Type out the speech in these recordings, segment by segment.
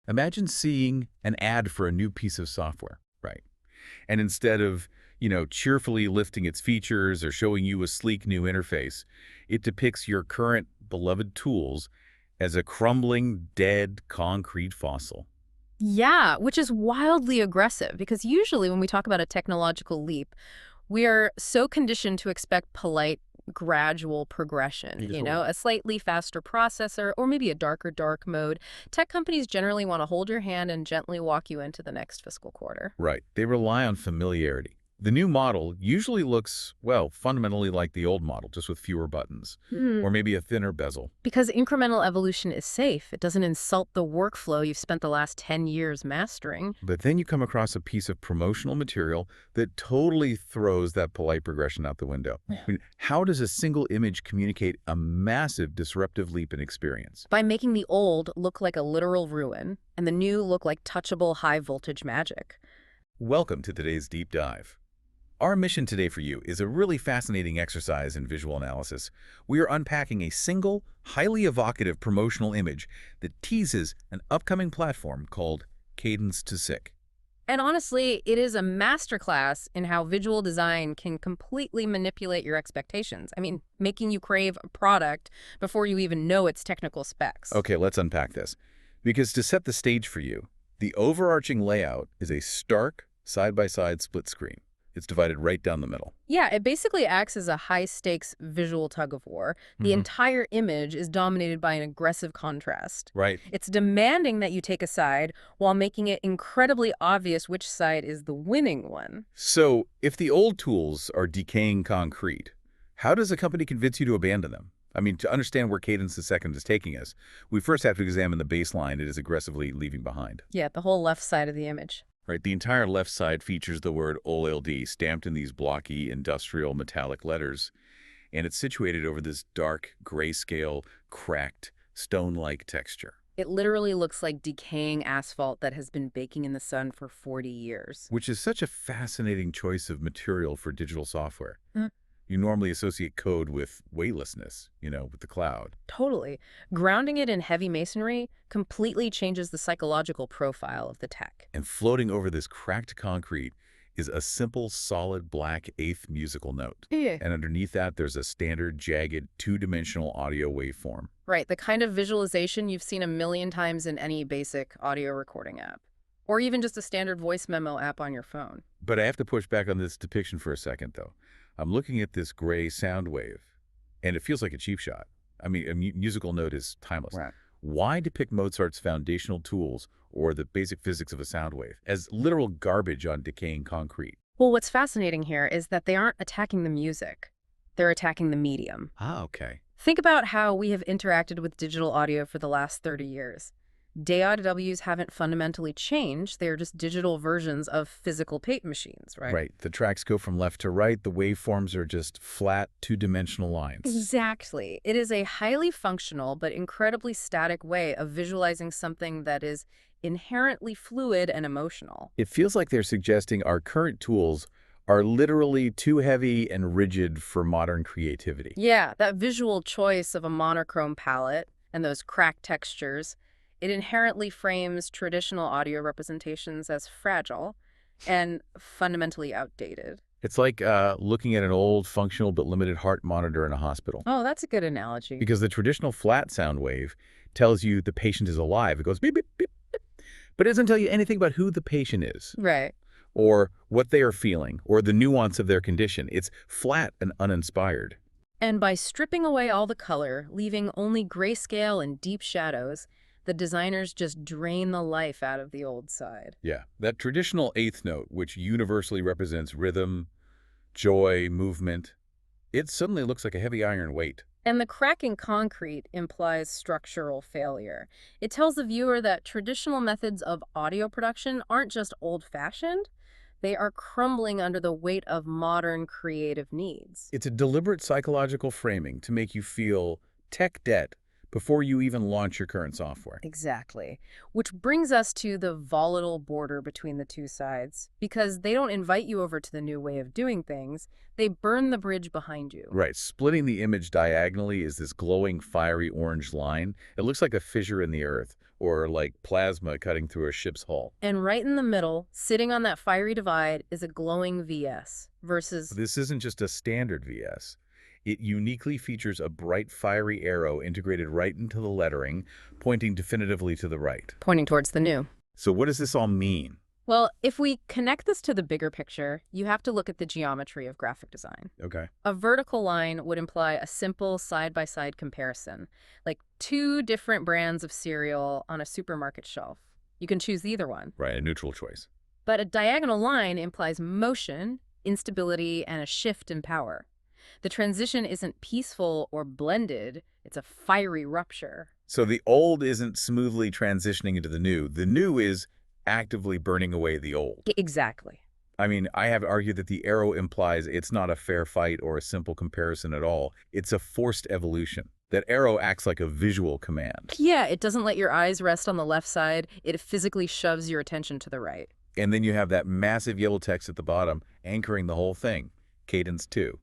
Imagine seeing an ad for a new piece of software, right? And instead of, cheerfully lifting its features or showing you a sleek new interface, it depicts your current beloved tools as a crumbling, dead concrete fossil. Yeah, which is wildly aggressive because usually when we talk about a technological leap, we are so conditioned to expect polite, gradual progression, Usually. a slightly faster processor or maybe a darker dark mode. Tech companies generally want to hold your hand and gently walk you into the next fiscal quarter. Right. They rely on familiarity. The new model usually looks, well, fundamentally like the old model, just with fewer buttons, or maybe a thinner bezel. Because incremental evolution is safe. It doesn't insult the workflow you've spent the last 10 years mastering. But then you come across a piece of promotional material that totally throws that polite progression out the window. Yeah. I mean, how does a single image communicate a massive disruptive leap in experience? By making the old look like a literal ruin and the new look like touchable high-voltage magic. Welcome to today's deep dive. Our mission today for you is a really fascinating exercise in visual analysis. We are unpacking a single, highly evocative promotional image that teases an upcoming platform called Cadence LL. And honestly, it is a masterclass in how visual design can completely manipulate your expectations. I mean, making you crave a product before you even know its technical specs. Okay, let's unpack this. Because to set the stage for you, the overarching layout is a stark, side-by-side split screen. It's divided right down the middle. Yeah, it basically acts as a high-stakes visual tug-of-war. The entire image is dominated by an aggressive contrast. Right. It's demanding that you take a side while making it incredibly obvious which side is the winning one. So, if the old tools are decaying concrete, how does a company convince you to abandon them? I mean, to understand where Cadence II is taking us, we first have to examine the baseline it is aggressively leaving behind. Yeah, the whole left side of the image. Right, the entire left side features the word OLED stamped in these blocky industrial metallic letters, and it's situated over this dark, grayscale, cracked, stone-like texture. It literally looks like decaying asphalt that has been baking in the sun for 40 years. Which is such a fascinating choice of material for digital software. Mm. You normally associate code with weightlessness, with the cloud. Totally. Grounding it in heavy masonry completely changes the psychological profile of the tech. And floating over this cracked concrete is a simple, solid black eighth musical note. Yeah. And underneath that, there's a standard, jagged, two-dimensional audio waveform. Right, the kind of visualization you've seen a million times in any basic audio recording app. Or even just a standard voice memo app on your phone. But I have to push back on this depiction for a second, though. I'm looking at this gray sound wave, and it feels like a cheap shot. I mean, a musical note is timeless. Right. Why depict Mozart's foundational tools or the basic physics of a sound wave as literal garbage on decaying concrete? Well, what's fascinating here is that they aren't attacking the music. They're attacking the medium. Ah, okay. Think about how we have interacted with digital audio for the last 30 years. DAWs haven't fundamentally changed. They're just digital versions of physical tape machines, right? Right. The tracks go from left to right. The waveforms are just flat, two-dimensional lines. Exactly. It is a highly functional but incredibly static way of visualizing something that is inherently fluid and emotional. It feels like they're suggesting our current tools are literally too heavy and rigid for modern creativity. Yeah, that visual choice of a monochrome palette and those cracked textures, it inherently frames traditional audio representations as fragile and fundamentally outdated. It's like looking at an old, functional but limited heart monitor in a hospital. Oh, that's a good analogy. Because the traditional flat sound wave tells you the patient is alive. It goes beep, beep, beep, beep. But it doesn't tell you anything about who the patient is, Right. or what they are feeling, or the nuance of their condition. It's flat and uninspired. And by stripping away all the color, leaving only grayscale and deep shadows, the designers just drain the life out of the old side. Yeah, that traditional eighth note, which universally represents rhythm, joy, movement, it suddenly looks like a heavy iron weight. And the cracking concrete implies structural failure. It tells the viewer that traditional methods of audio production aren't just old-fashioned, they are crumbling under the weight of modern creative needs. It's a deliberate psychological framing to make you feel tech debt before you even launch your current software. Exactly. Which brings us to the volatile border between the two sides. Because they don't invite you over to the new way of doing things, they burn the bridge behind you. Right. Splitting the image diagonally is this glowing, fiery orange line. It looks like a fissure in the earth, or like plasma cutting through a ship's hull. And right in the middle, sitting on that fiery divide, is a glowing VS versus. This isn't just a standard VS. It uniquely features a bright fiery arrow integrated right into the lettering, pointing definitively to the right. Pointing towards the new. So what does this all mean? Well, if we connect this to the bigger picture, you have to look at the geometry of graphic design. Okay. A vertical line would imply a simple side-by-side comparison, like two different brands of cereal on a supermarket shelf. You can choose either one. Right, a neutral choice. But a diagonal line implies motion, instability, and a shift in power. The transition isn't peaceful or blended, it's a fiery rupture. So the old isn't smoothly transitioning into the new is actively burning away the old. Exactly. I mean, I have argued that the arrow implies it's not a fair fight or a simple comparison at all. It's a forced evolution. That arrow acts like a visual command. Yeah, it doesn't let your eyes rest on the left side, it physically shoves your attention to the right. And then you have that massive yellow text at the bottom anchoring the whole thing, Cadence 2.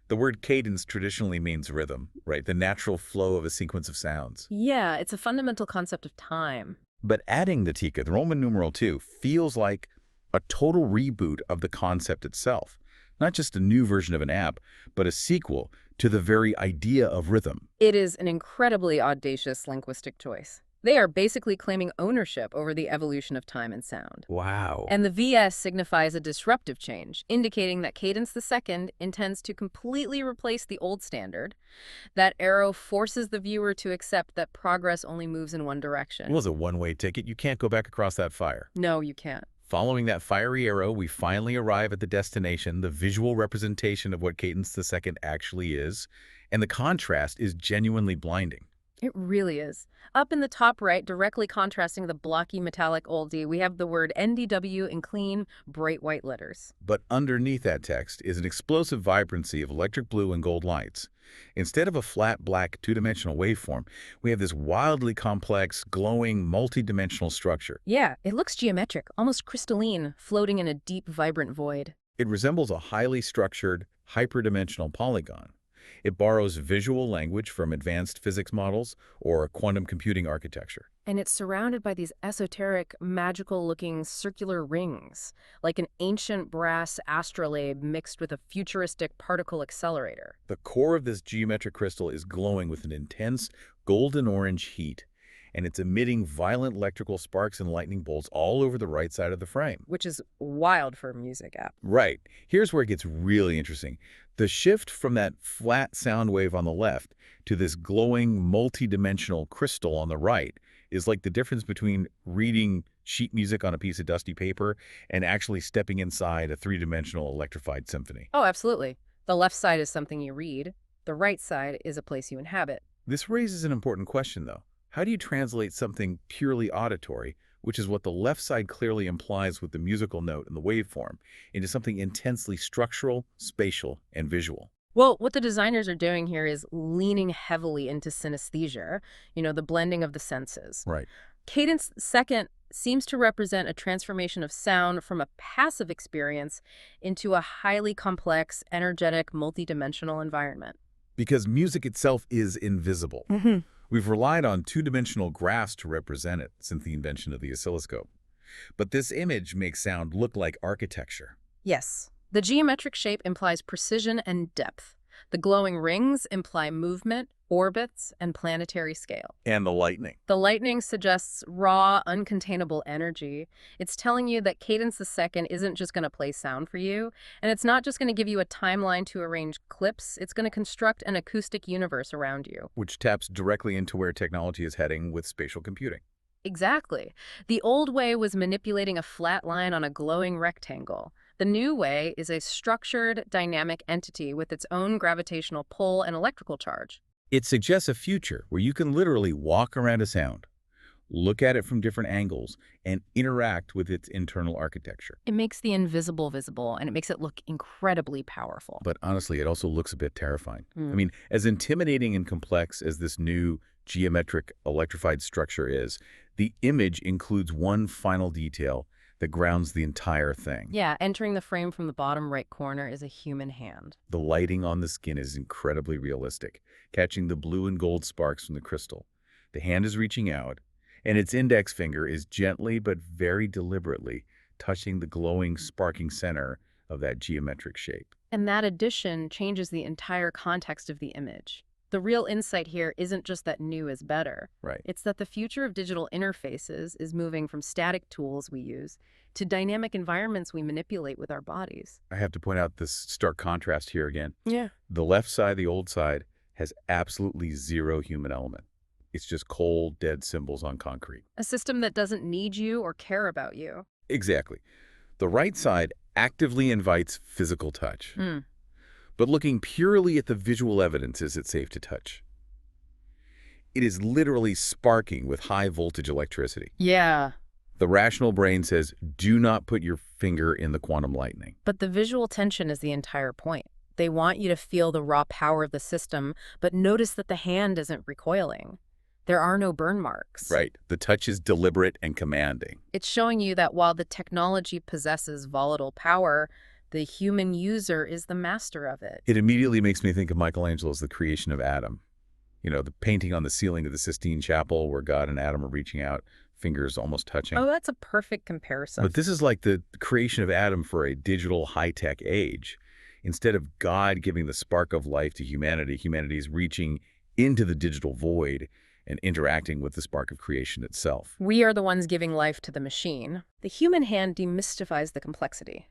The word cadence traditionally means rhythm, right? The natural flow of a sequence of sounds. Yeah, it's a fundamental concept of time. But adding the tika, the Roman numeral 2, feels like a total reboot of the concept itself. Not just a new version of an app, but a sequel to the very idea of rhythm. It is an incredibly audacious linguistic choice. They are basically claiming ownership over the evolution of time and sound. Wow. And the VS signifies a disruptive change, indicating that Cadence II intends to completely replace the old standard. That arrow forces the viewer to accept that progress only moves in one direction. It was a one-way ticket. You can't go back across that fire. No, you can't. Following that fiery arrow, we finally arrive at the destination, the visual representation of what Cadence II actually is, and the contrast is genuinely blinding. It really is. Up in the top right, directly contrasting the blocky metallic oldie, we have the word NDW in clean, bright white letters. But underneath that text is an explosive vibrancy of electric blue and gold lights. Instead of a flat black two-dimensional waveform, we have this wildly complex, glowing, multi-dimensional structure. Yeah, it looks geometric, almost crystalline, floating in a deep, vibrant void. It resembles a highly structured, hyperdimensional polygon. It borrows visual language from advanced physics models or quantum computing architecture. And it's surrounded by these esoteric, magical-looking circular rings, like an ancient brass astrolabe mixed with a futuristic particle accelerator. The core of this geometric crystal is glowing with an intense golden-orange heat, and it's emitting violent electrical sparks and lightning bolts all over the right side of the frame. Which is wild for a music app. Right. Here's where it gets really interesting. The shift from that flat sound wave on the left to this glowing, multi-dimensional crystal on the right is like the difference between reading sheet music on a piece of dusty paper and actually stepping inside a three-dimensional electrified symphony. Oh, absolutely. The left side is something you read. The right side is a place you inhabit. This raises an important question, though. How do you translate something purely auditory, which is what the left side clearly implies with the musical note and the waveform, into something intensely structural, spatial, and visual? Well, what the designers are doing here is leaning heavily into synesthesia, the blending of the senses. Right. Cadence second seems to represent a transformation of sound from a passive experience into a highly complex, energetic, multidimensional environment. Because music itself is invisible. We've relied on two-dimensional graphs to represent it since the invention of the oscilloscope. But this image makes sound look like architecture. Yes. The geometric shape implies precision and depth. The glowing rings imply movement, orbits, and planetary scale. And the lightning. The lightning suggests raw, uncontainable energy. It's telling you that Cadence II isn't just going to play sound for you, and it's not just going to give you a timeline to arrange clips. It's going to construct an acoustic universe around you. Which taps directly into where technology is heading with spatial computing. Exactly. The old way was manipulating a flat line on a glowing rectangle. The new way is a structured, dynamic entity with its own gravitational pull and electrical charge. It suggests a future where you can literally walk around a sound, look at it from different angles, and interact with its internal architecture. It makes the invisible visible, and it makes it look incredibly powerful. But honestly, it also looks a bit terrifying. I mean, as intimidating and complex as this new geometric electrified structure is, the image includes one final detail that grounds the entire thing. Yeah, entering the frame from the bottom right corner is a human hand. The lighting on the skin is incredibly realistic, catching the blue and gold sparks from the crystal. The hand is reaching out, And its index finger is gently but very deliberately touching the glowing, sparking center of that geometric shape. And that addition changes the entire context of the image. The real insight here isn't just that new is better. Right. It's that the future of digital interfaces is moving from static tools we use to dynamic environments we manipulate with our bodies. I have to point out this stark contrast here again. Yeah. The left side, the old side, has absolutely zero human element. It's just cold, dead symbols on concrete. A system that doesn't need you or care about you. Exactly. The right side actively invites physical touch. But looking purely at the visual evidence, is it safe to touch? It is literally sparking with high voltage electricity. Yeah. The rational brain says, do not put your finger in the quantum lightning. But the visual tension is the entire point. They want you to feel the raw power of the system, but notice that the hand isn't recoiling. There are no burn marks. Right. The touch is deliberate and commanding. It's showing you that while the technology possesses volatile power, the human user is the master of it. It immediately makes me think of Michelangelo's The Creation of Adam. You know, the painting on the ceiling of the Sistine Chapel where God and Adam are reaching out, fingers almost touching. Oh, that's a perfect comparison. But this is like the creation of Adam for a digital high-tech age. Instead of God giving the spark of life to humanity, humanity is reaching into the digital void and interacting with the spark of creation itself. We are the ones giving life to the machine. The human hand demystifies the complexity.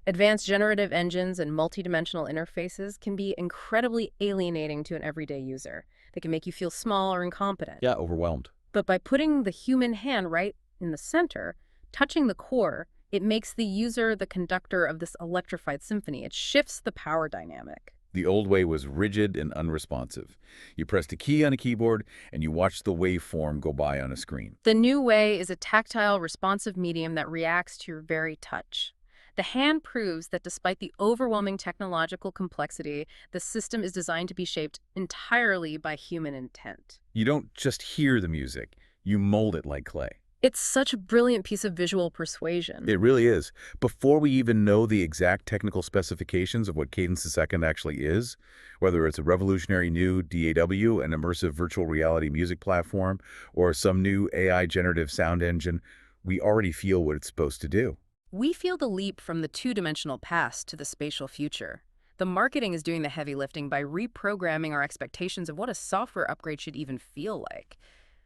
Advanced generative engines and multidimensional interfaces can be incredibly alienating to an everyday user. They can make you feel small or incompetent. Yeah, overwhelmed. But by putting the human hand right in the center, touching the core, it makes the user the conductor of this electrified symphony. It shifts the power dynamic. The old way was rigid and unresponsive. You pressed a key on a keyboard and you watched the waveform go by on a screen. The new way is a tactile, responsive medium that reacts to your very touch. The hand proves that despite the overwhelming technological complexity, the system is designed to be shaped entirely by human intent. You don't just hear the music, you mold it like clay. It's such a brilliant piece of visual persuasion. It really is. Before we even know the exact technical specifications of what Cadence II actually is, whether it's a revolutionary new DAW, an immersive virtual reality music platform, or some new AI generative sound engine, we already feel what it's supposed to do. We feel the leap from the two-dimensional past to the spatial future. The marketing is doing the heavy lifting by reprogramming our expectations of what a software upgrade should even feel like.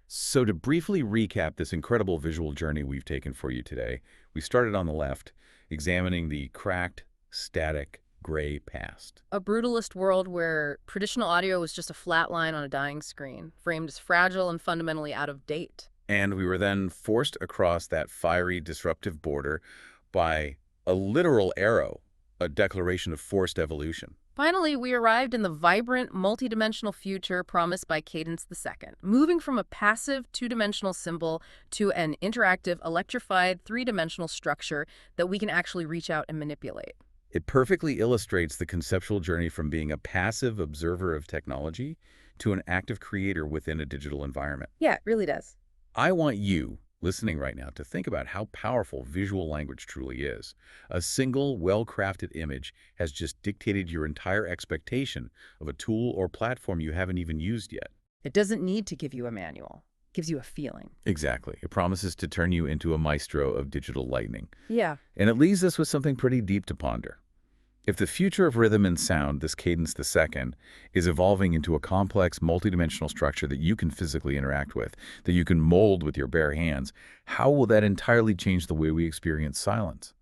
So to briefly recap this incredible visual journey we've taken for you today, we started on the left, examining the cracked, static, gray past. A brutalist world where traditional audio was just a flat line on a dying screen, framed as fragile and fundamentally out of date. And we were then forced across that fiery, disruptive border by a literal arrow, a declaration of forced evolution. Finally, we arrived in the vibrant, multidimensional future promised by Cadence II, moving from a passive, two-dimensional symbol to an interactive, electrified, three-dimensional structure that we can actually reach out and manipulate. It perfectly illustrates the conceptual journey from being a passive observer of technology to an active creator within a digital environment. Yeah, it really does. I want you, listening right now, to think about how powerful visual language truly is. A single, well-crafted image has just dictated your entire expectation of a tool or platform you haven't even used yet. It doesn't need to give you a manual. It gives you a feeling. Exactly. It promises to turn you into a maestro of digital lightning. Yeah. And it leaves us with something pretty deep to ponder. If the future of rhythm and sound, this Cadence II, is evolving into a complex, multidimensional structure that you can physically interact with, that you can mold with your bare hands, how will that entirely change the way we experience silence?